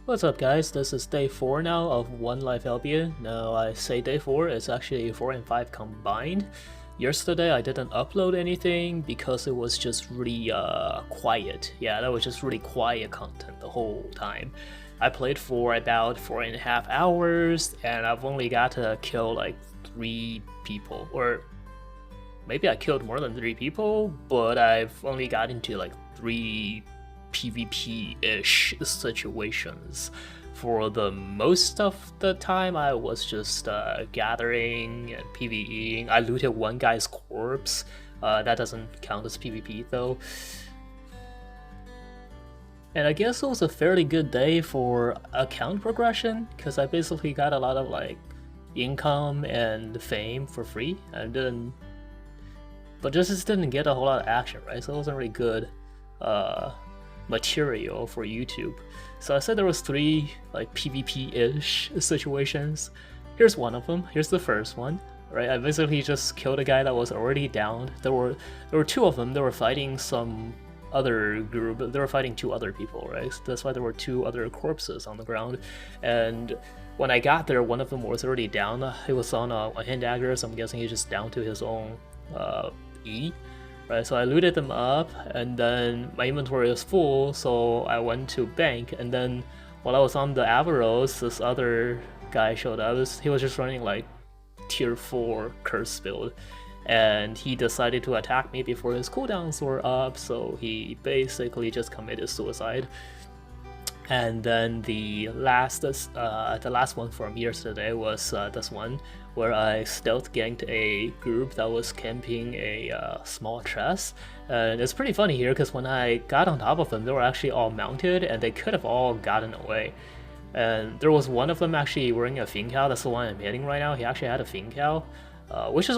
What's up guys, this is day 4 now of One Life Albion. Now I say day 4, it's actually 4 and 5 combined. Yesterday I didn't upload anything because it was just really quiet. Yeah, that was just really quiet content the whole time. I played for about 4.5 hours and I've only got to kill like 3 people, or maybe I killed more than 3 people, but I've only got into like 3 PvP-ish situations. For the most of the time, I was just gathering and PvEing. I looted one guy's corpse. That doesn't count as PvP though. And I guess it was a fairly good day for account progression, because I basically got a lot of like income and fame for free. But just didn't get a whole lot of action, right? So it wasn't really good material for YouTube. So I said there was 3 like PvP-ish situations. Here's one of them. Here's the first one, right? I basically just killed a guy that was already downed. There were 2 of them. They were fighting some other group. They were fighting 2 other people, right? So that's why there were 2 other corpses on the ground. And when I got there, one of them was already down. He was on a hand dagger, so I'm guessing he just down to his own E. Right, so I looted them up, and then my inventory was full, so I went to bank, and then while I was on the Avaros, this other guy showed up. He was just running like tier 4 curse build, and he decided to attack me before his cooldowns were up, so he basically just committed suicide. And then the last one from yesterday was this one, where I stealth ganked a group that was camping a small chest. And it's pretty funny here, because when I got on top of them, they were actually all mounted, and they could have all gotten away. And there was one of them actually wearing a fin cow. That's the one I'm hitting right now. He actually had a fin cow, which is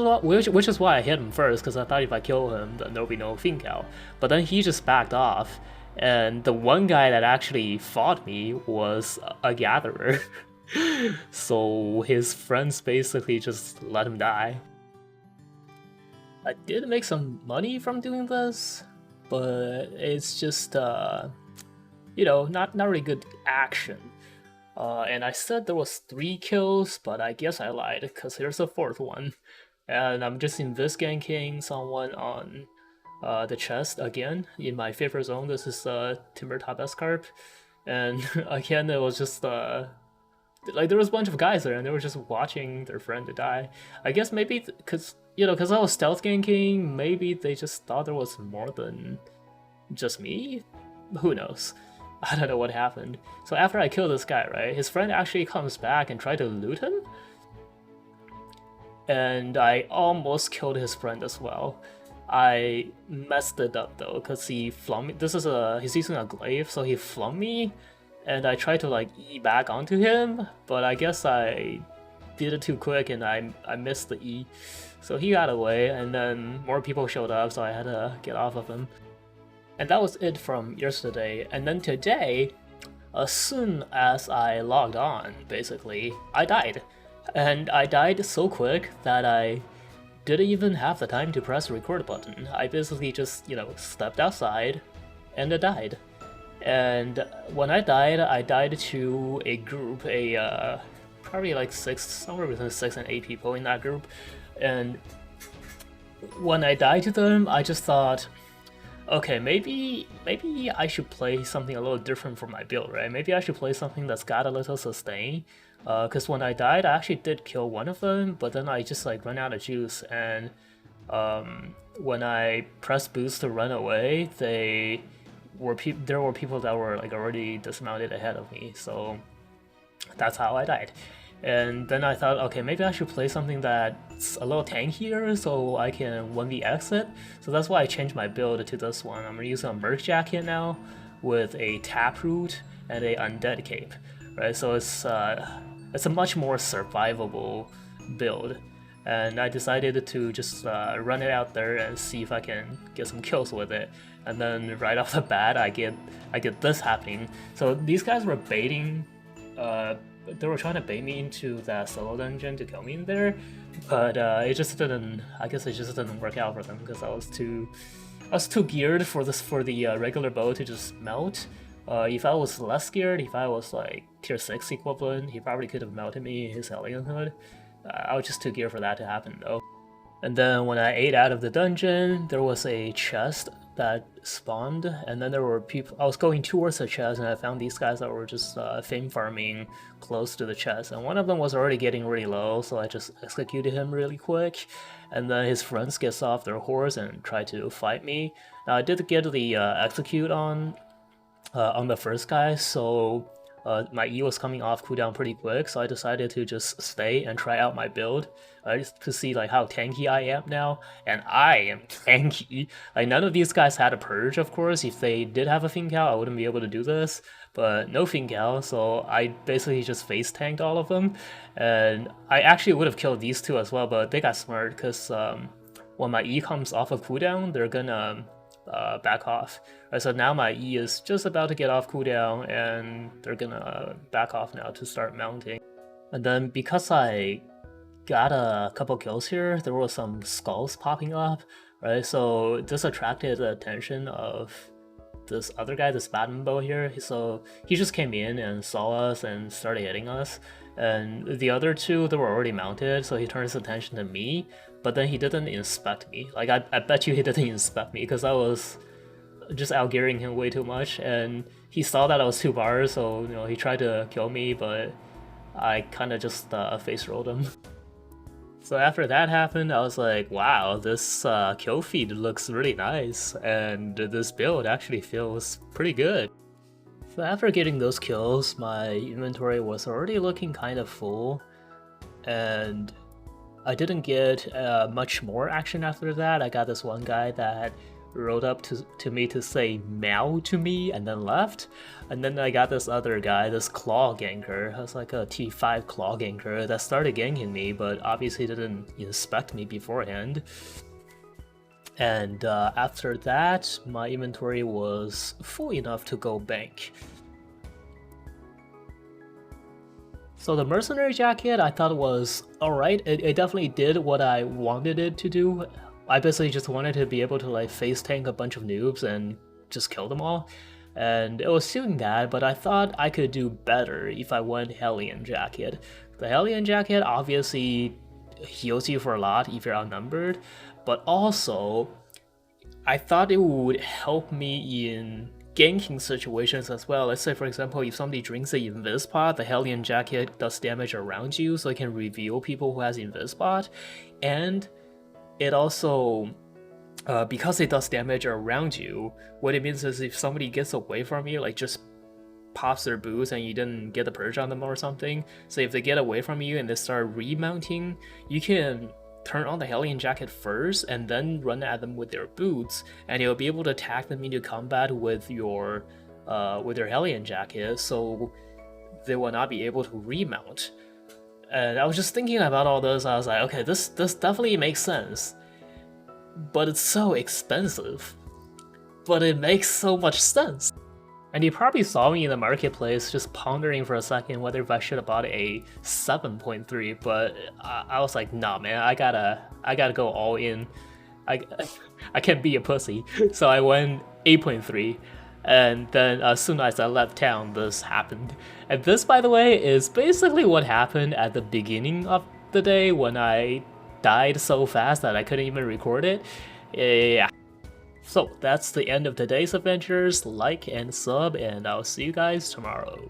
why I hit him first, because I thought if I kill him, then there'll be no fin cow. But then he just backed off. And the one guy that actually fought me was a gatherer. So his friends basically just let him die. I did make some money from doing this, but it's just, not really good action. And I said there was 3 kills, but I guess I lied, because here's the 4th one. And I'm just invis ganking someone on the chest again in my favorite zone. This is Timber Top Escarp, and again it was just like there was a bunch of guys there, and they were just watching their friend to die. I guess maybe because I was stealth ganking, maybe they just thought there was more than just me. Who knows? I don't know what happened. So after I kill this guy, right, his friend actually comes back and tried to loot him, and I almost killed his friend as well. I messed it up though, because he flung me. He's using a glaive, so he flung me, and I tried to like E back onto him, but I guess I did it too quick and I missed the E. So he got away, and then more people showed up, so I had to get off of him. And that was it from yesterday. And then today, as soon as I logged on, basically, I died. And I died so quick that I didn't even have the time to press the record button. I basically just, stepped outside and I died. And when I died to a group, probably like somewhere between 6 and 8 people in that group. And when I died to them, I just thought, okay, maybe I should play something a little different for my build, right? Maybe I should play something that's got a little sustain. Because when I died, I actually did kill one of them, but then I just like ran out of juice, and when I pressed boost to run away, there were people that were like already dismounted ahead of me, so that's how I died. And then I thought, okay, maybe I should play something that's a little tankier so I can 1v exit. So that's why I changed my build to this one. I'm using a Merc Jacket now with a Taproot and a Undead Cape, right? So it's a much more survivable build, and I decided to just run it out there and see if I can get some kills with it. And then right off the bat, I get this happening. So these guys were baiting. They were trying to bait me into that solo dungeon to kill me in there, but it just didn't. I guess it just didn't work out for them, because I was too geared for the regular bow to just melt. If I was less scared, if I was like tier 6 equivalent, he probably could have melted me his alien hood. I was just too geared for that to happen though. And then when I ate out of the dungeon, there was a chest that spawned, and then there were people. I was going towards the chest, and I found these guys that were just fame farming close to the chest. And one of them was already getting really low, so I just executed him really quick. And then his friends gets off their horse and try to fight me. Now I did get the execute on the first guy, so my E was coming off cooldown pretty quick, so I decided to just stay and try out my build just to see like how tanky I am now, and I am tanky. Like none of these guys had a purge, of course. If they did have a Fincal, I wouldn't be able to do this, but no Fincal, so I basically just face tanked all of them, and I actually would have killed these two as well, but they got smart because when my E comes off of cooldown, they're gonna back off. Right, so now my E is just about to get off cooldown, and they're gonna back off now to start mounting. And then because I got a couple kills here, there were some skulls popping up, right? So this attracted the attention of this other guy, this Batman here. So he just came in and saw us and started hitting us. And the other two, they were already mounted, so he turned his attention to me, but then he didn't inspect me. Like, I bet you he didn't inspect me, because I was just outgearing him way too much, and he saw that I was 2 bars, so, you know, he tried to kill me, but I kind of just face rolled him. So after that happened, I was like, wow, this kill feed looks really nice, and this build actually feels pretty good. So after getting those kills, my inventory was already looking kind of full, and I didn't get much more action after that. I got this one guy that rode up to me to say meow to me and then left, and then I got this other guy, this claw ganker. It was like a T5 claw ganker that started ganking me, but obviously didn't inspect me beforehand. And after that, my inventory was full enough to go bank. So the mercenary jacket I thought was alright. It definitely did what I wanted it to do. I basically just wanted to be able to like face tank a bunch of noobs and just kill them all. And it was doing that, but I thought I could do better if I went Hellion Jacket. The Hellion Jacket obviously heals you for a lot if you're outnumbered, but also I thought it would help me in ganking situations as well. Let's say, for example, if somebody drinks the Invis pot, the Hellion Jacket does damage around you, so it can reveal people who has Invis pot, and it also, because it does damage around you, what it means is if somebody gets away from you, like just pops their boots and you didn't get the purge on them or something, so if they get away from you and they start remounting, you can turn on the Hellion Jacket first and then run at them with their boots, and you'll be able to tag them into combat with your Hellion Jacket, so they will not be able to remount. And I was just thinking about all this. I was like, okay, this definitely makes sense, but it's so expensive. But it makes so much sense. And you probably saw me in the marketplace just pondering for a second whether if I should have bought a 7.3, but I was like, nah, man, I gotta go all in. I can't be a pussy, so I went 8.3. And then as soon as I left town, this happened. And this, by the way, is basically what happened at the beginning of the day when I died so fast that I couldn't even record it. Yeah. So that's the end of today's adventures. Like and sub, and I'll see you guys tomorrow.